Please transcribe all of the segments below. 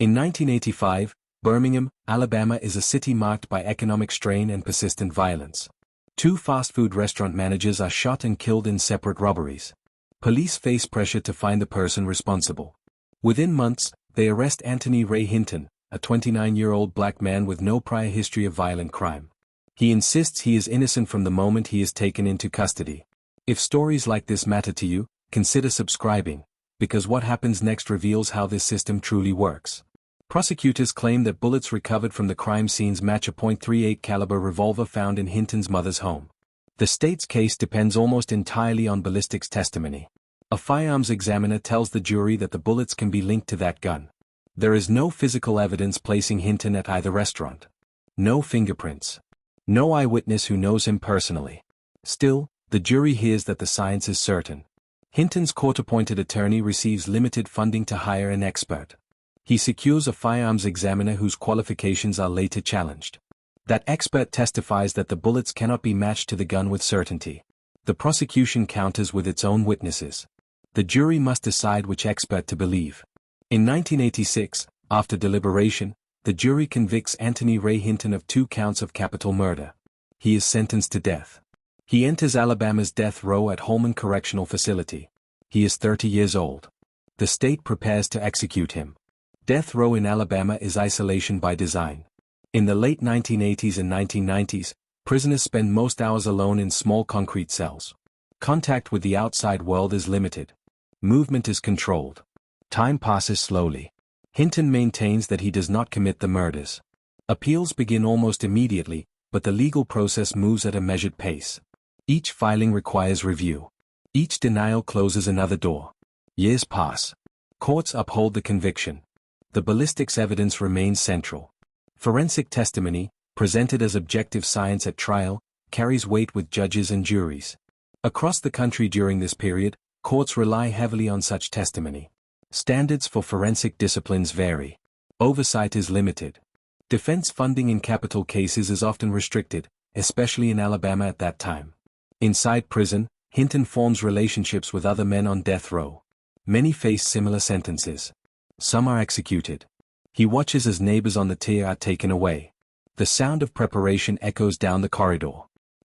In 1985, Birmingham, Alabama is a city marked by economic strain and persistent violence. Two fast food restaurant managers are shot and killed in separate robberies. Police face pressure to find the person responsible. Within months, they arrest Anthony Ray Hinton, a 29-year-old black man with no prior history of violent crime. He insists he is innocent from the moment he is taken into custody. If stories like this matter to you, consider subscribing, because what happens next reveals how this system truly works. Prosecutors claim that bullets recovered from the crime scenes match a .38 caliber revolver found in Hinton's mother's home. The state's case depends almost entirely on ballistics testimony. A firearms examiner tells the jury that the bullets can be linked to that gun. There is no physical evidence placing Hinton at either restaurant. No fingerprints. No eyewitness who knows him personally. Still, the jury hears that the science is certain. Hinton's court-appointed attorney receives limited funding to hire an expert. He secures a firearms examiner whose qualifications are later challenged. That expert testifies that the bullets cannot be matched to the gun with certainty. The prosecution counters with its own witnesses. The jury must decide which expert to believe. In 1986, after deliberation, the jury convicts Anthony Ray Hinton of 2 counts of capital murder. He is sentenced to death. He enters Alabama's death row at Holman Correctional Facility. He is 30 years old. The state prepares to execute him. Death row in Alabama is isolation by design. In the late 1980s and 1990s, prisoners spend most hours alone in small concrete cells. Contact with the outside world is limited. Movement is controlled. Time passes slowly. Hinton maintains that he does not commit the murders. Appeals begin almost immediately, but the legal process moves at a measured pace. Each filing requires review. Each denial closes another door. Years pass. Courts uphold the conviction. The ballistics evidence remains central. Forensic testimony, presented as objective science at trial, carries weight with judges and juries. Across the country during this period, courts rely heavily on such testimony. Standards for forensic disciplines vary. Oversight is limited. Defense funding in capital cases is often restricted, especially in Alabama at that time. Inside prison, Hinton forms relationships with other men on death row. Many face similar sentences. Some are executed. He watches as neighbors on the tier are taken away. The sound of preparation echoes down the corridor.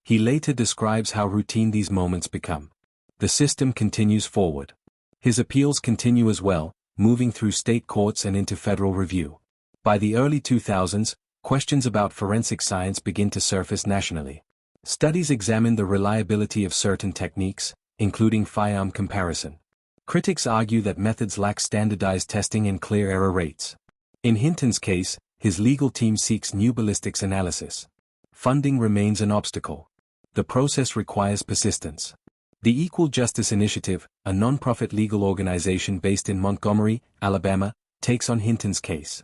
He later describes how routine these moments become. The system continues forward. His appeals continue as well, moving through state courts and into federal review. By the early 2000s, questions about forensic science begin to surface nationally. Studies examine the reliability of certain techniques, including firearm comparison. Critics argue that methods lack standardized testing and clear error rates. In Hinton's case, his legal team seeks new ballistics analysis. Funding remains an obstacle. The process requires persistence. The Equal Justice Initiative, a non-profit legal organization based in Montgomery, Alabama, takes on Hinton's case.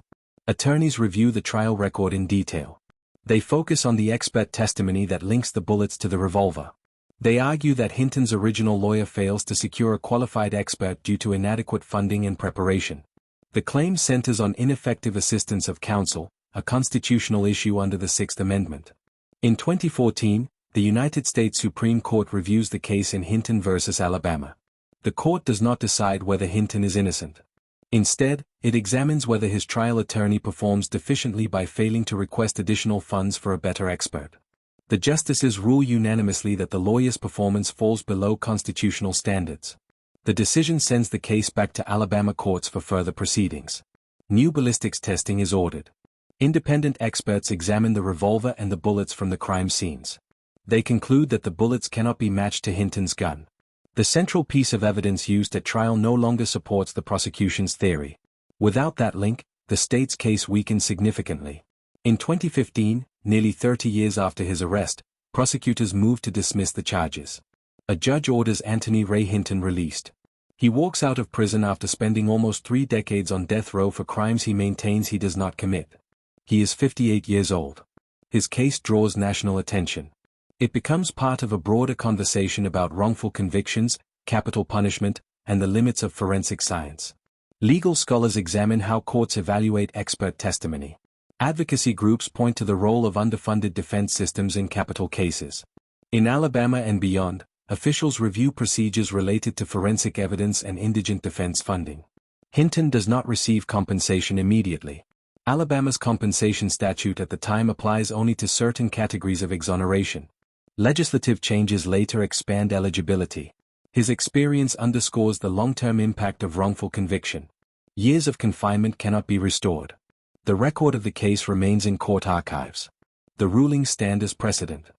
Attorneys review the trial record in detail. They focus on the expert testimony that links the bullets to the revolver. They argue that Hinton's original lawyer fails to secure a qualified expert due to inadequate funding and preparation. The claim centers on ineffective assistance of counsel, a constitutional issue under the Sixth Amendment. In 2014, the United States Supreme Court reviews the case in Hinton v. Alabama. The court does not decide whether Hinton is innocent. Instead, it examines whether his trial attorney performs deficiently by failing to request additional funds for a better expert. The justices rule unanimously that the lawyer's performance falls below constitutional standards. The decision sends the case back to Alabama courts for further proceedings. New ballistics testing is ordered. Independent experts examine the revolver and the bullets from the crime scenes. They conclude that the bullets cannot be matched to Hinton's gun. The central piece of evidence used at trial no longer supports the prosecution's theory. Without that link, the state's case weakens significantly. In 2015, nearly 30 years after his arrest, prosecutors moved to dismiss the charges. A judge orders Anthony Ray Hinton released. He walks out of prison after spending almost 3 decades on death row for crimes he maintains he does not commit. He is 58 years old. His case draws national attention. It becomes part of a broader conversation about wrongful convictions, capital punishment, and the limits of forensic science. Legal scholars examine how courts evaluate expert testimony. Advocacy groups point to the role of underfunded defense systems in capital cases. In Alabama and beyond, officials review procedures related to forensic evidence and indigent defense funding. Hinton does not receive compensation immediately. Alabama's compensation statute at the time applies only to certain categories of exoneration. Legislative changes later expand eligibility. His experience underscores the long-term impact of wrongful conviction. Years of confinement cannot be restored. The record of the case remains in court archives. The rulings stand as precedent.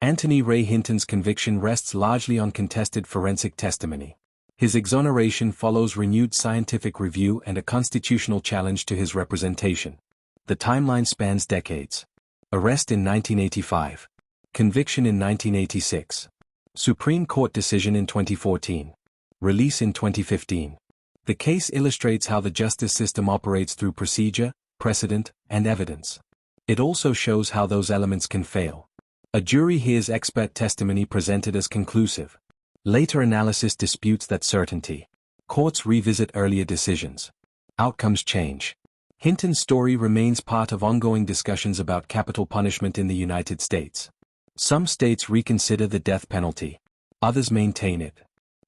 Anthony Ray Hinton's conviction rests largely on contested forensic testimony. His exoneration follows renewed scientific review and a constitutional challenge to his representation. The timeline spans decades. Arrest in 1985. Conviction in 1986. Supreme Court decision in 2014. Release in 2015. The case illustrates how the justice system operates through procedure, precedent, and evidence. It also shows how those elements can fail. A jury hears expert testimony presented as conclusive. Later analysis disputes that certainty. Courts revisit earlier decisions. Outcomes change. Hinton's story remains part of ongoing discussions about capital punishment in the United States. Some states reconsider the death penalty. Others maintain it.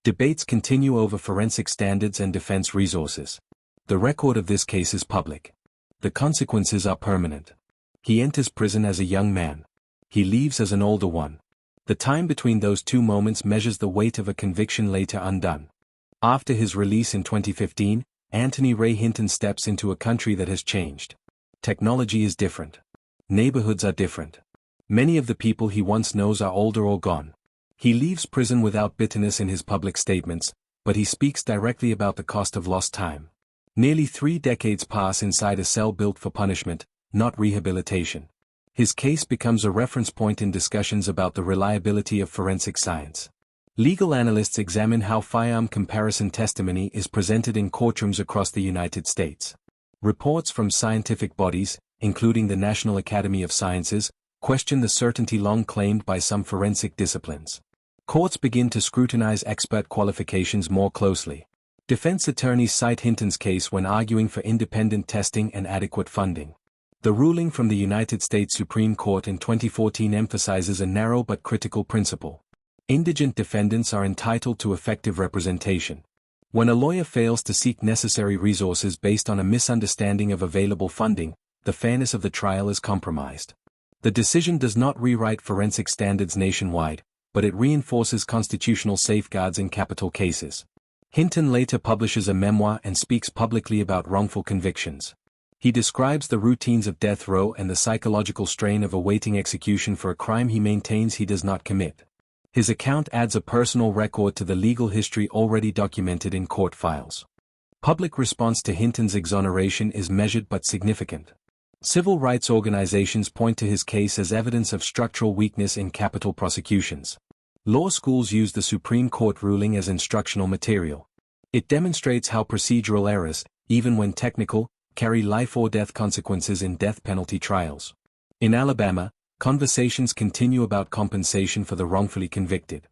Debates continue over forensic standards and defense resources. The record of this case is public. The consequences are permanent. He enters prison as a young man. He leaves as an older one. The time between those two moments measures the weight of a conviction later undone. After his release in 2015, Anthony Ray Hinton steps into a country that has changed. Technology is different. Neighborhoods are different. Many of the people he once knows are older or gone. He leaves prison without bitterness in his public statements, but he speaks directly about the cost of lost time. Nearly 3 decades pass inside a cell built for punishment, not rehabilitation. His case becomes a reference point in discussions about the reliability of forensic science. Legal analysts examine how firearm comparison testimony is presented in courtrooms across the United States. Reports from scientific bodies, including the National Academy of Sciences, question the certainty long claimed by some forensic disciplines. Courts begin to scrutinize expert qualifications more closely. Defense attorneys cite Hinton's case when arguing for independent testing and adequate funding. The ruling from the United States Supreme Court in 2014 emphasizes a narrow but critical principle. Indigent defendants are entitled to effective representation. When a lawyer fails to seek necessary resources based on a misunderstanding of available funding, the fairness of the trial is compromised. The decision does not rewrite forensic standards nationwide, but it reinforces constitutional safeguards in capital cases. Hinton later publishes a memoir and speaks publicly about wrongful convictions. He describes the routines of death row and the psychological strain of awaiting execution for a crime he maintains he does not commit. His account adds a personal record to the legal history already documented in court files. Public response to Hinton's exoneration is measured but significant. Civil rights organizations point to his case as evidence of structural weakness in capital prosecutions. Law schools use the Supreme Court ruling as instructional material. It demonstrates how procedural errors, even when technical, carry life or death consequences in death penalty trials. In Alabama, conversations continue about compensation for the wrongfully convicted.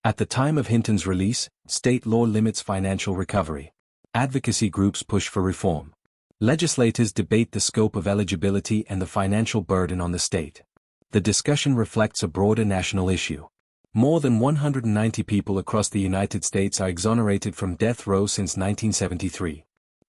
At the time of Hinton's release, state law limits financial recovery. Advocacy groups push for reform. Legislators debate the scope of eligibility and the financial burden on the state. The discussion reflects a broader national issue. More than 190 people across the United States are exonerated from death row since 1973.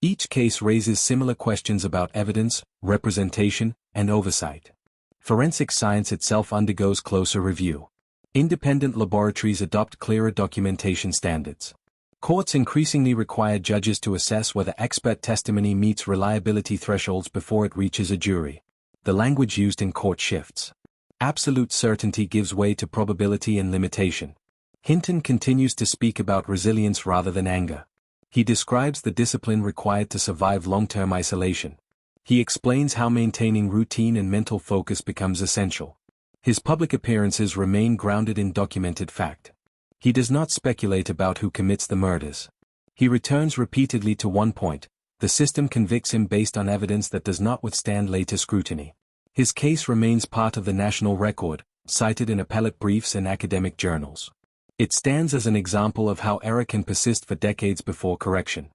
Each case raises similar questions about evidence, representation, and oversight. Forensic science itself undergoes closer review. Independent laboratories adopt clearer documentation standards. Courts increasingly require judges to assess whether expert testimony meets reliability thresholds before it reaches a jury. The language used in court shifts. Absolute certainty gives way to probability and limitation. Hinton continues to speak about resilience rather than anger. He describes the discipline required to survive long-term isolation. He explains how maintaining routine and mental focus becomes essential. His public appearances remain grounded in documented fact. He does not speculate about who commits the murders. He returns repeatedly to one point: the system convicts him based on evidence that does not withstand later scrutiny. His case remains part of the national record, cited in appellate briefs and academic journals. It stands as an example of how error can persist for decades before correction.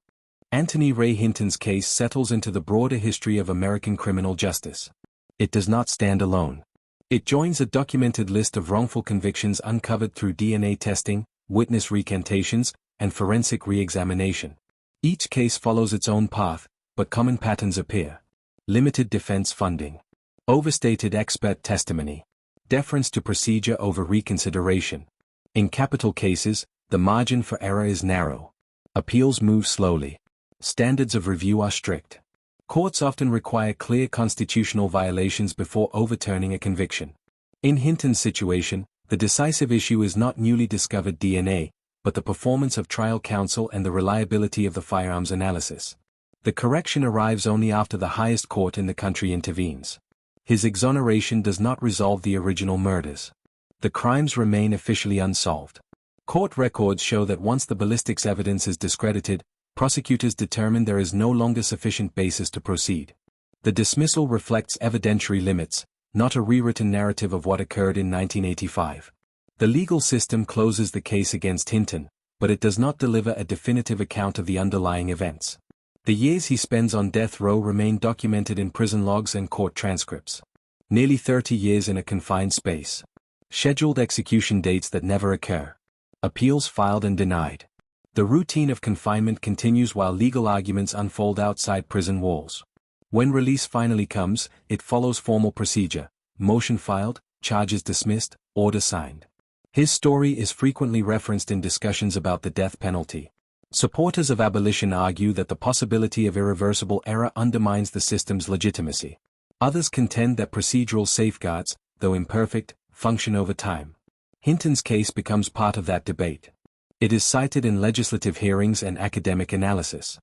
Anthony Ray Hinton's case settles into the broader history of American criminal justice. It does not stand alone. It joins a documented list of wrongful convictions uncovered through DNA testing, witness recantations, and forensic re-examination. Each case follows its own path, but common patterns appear. Limited defense funding. Overstated expert testimony. Deference to procedure over reconsideration. In capital cases, the margin for error is narrow. Appeals move slowly. Standards of review are strict. Courts often require clear constitutional violations before overturning a conviction. In Hinton's situation, the decisive issue is not newly discovered DNA, but the performance of trial counsel and the reliability of the firearms analysis. The correction arrives only after the highest court in the country intervenes. His exoneration does not resolve the original murders. The crimes remain officially unsolved. Court records show that once the ballistics evidence is discredited, prosecutors determine there is no longer sufficient basis to proceed. The dismissal reflects evidentiary limits, not a rewritten narrative of what occurred in 1985. The legal system closes the case against Hinton, but it does not deliver a definitive account of the underlying events. The years he spends on death row remain documented in prison logs and court transcripts. Nearly 30 years in a confined space. Scheduled execution dates that never occur. Appeals filed and denied. The routine of confinement continues while legal arguments unfold outside prison walls. When release finally comes, it follows formal procedure: motion filed, charges dismissed, order signed. His story is frequently referenced in discussions about the death penalty. Supporters of abolition argue that the possibility of irreversible error undermines the system's legitimacy. Others contend that procedural safeguards, though imperfect, function over time. Hinton's case becomes part of that debate. It is cited in legislative hearings and academic analysis.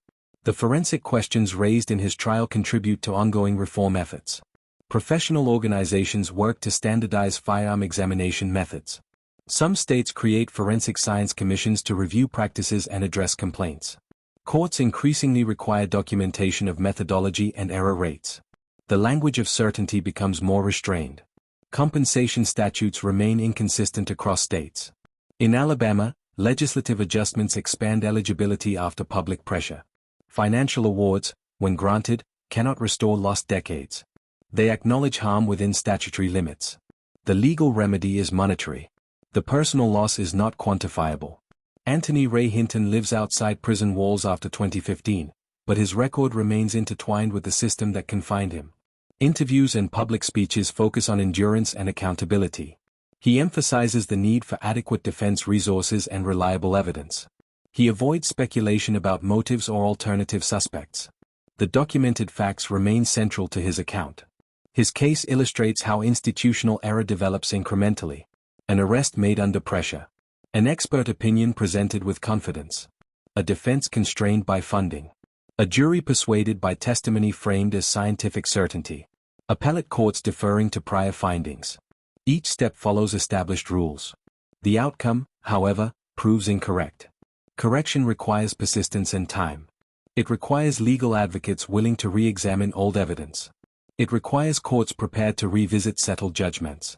The forensic questions raised in his trial contribute to ongoing reform efforts. Professional organizations work to standardize firearm examination methods. Some states create forensic science commissions to review practices and address complaints. Courts increasingly require documentation of methodology and error rates. The language of certainty becomes more restrained. Compensation statutes remain inconsistent across states. In Alabama, legislative adjustments expand eligibility after public pressure. Financial awards, when granted, cannot restore lost decades. They acknowledge harm within statutory limits. The legal remedy is monetary. The personal loss is not quantifiable. Anthony Ray Hinton lives outside prison walls after 2015, but his record remains intertwined with the system that confined him. Interviews and public speeches focus on endurance and accountability. He emphasizes the need for adequate defense resources and reliable evidence. He avoids speculation about motives or alternative suspects. The documented facts remain central to his account. His case illustrates how institutional error develops incrementally. An arrest made under pressure. An expert opinion presented with confidence. A defense constrained by funding. A jury persuaded by testimony framed as scientific certainty. Appellate courts deferring to prior findings. Each step follows established rules. The outcome, however, proves incorrect. Correction requires persistence and time. It requires legal advocates willing to re-examine old evidence. It requires courts prepared to revisit settled judgments.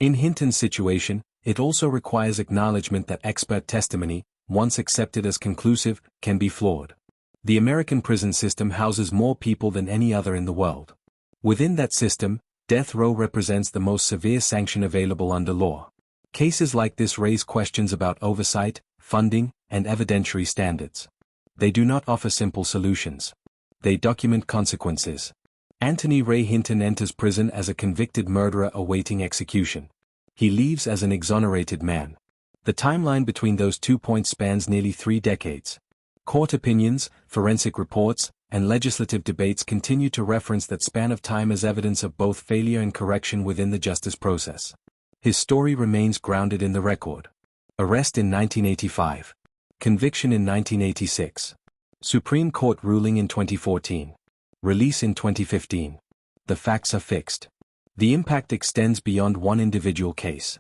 In Hinton's situation, it also requires acknowledgement that expert testimony, once accepted as conclusive, can be flawed. The American prison system houses more people than any other in the world. Within that system, death row represents the most severe sanction available under law. Cases like this raise questions about oversight, funding, and evidentiary standards. They do not offer simple solutions. They document consequences. Anthony Ray Hinton enters prison as a convicted murderer awaiting execution. He leaves as an exonerated man. The timeline between those 2 points spans nearly 3 decades. Court opinions, forensic reports, and legislative debates continue to reference that span of time as evidence of both failure and correction within the justice process. His story remains grounded in the record. Arrest in 1985. Conviction in 1986. Supreme Court ruling in 2014. Release in 2015. The facts are fixed. The impact extends beyond one individual case.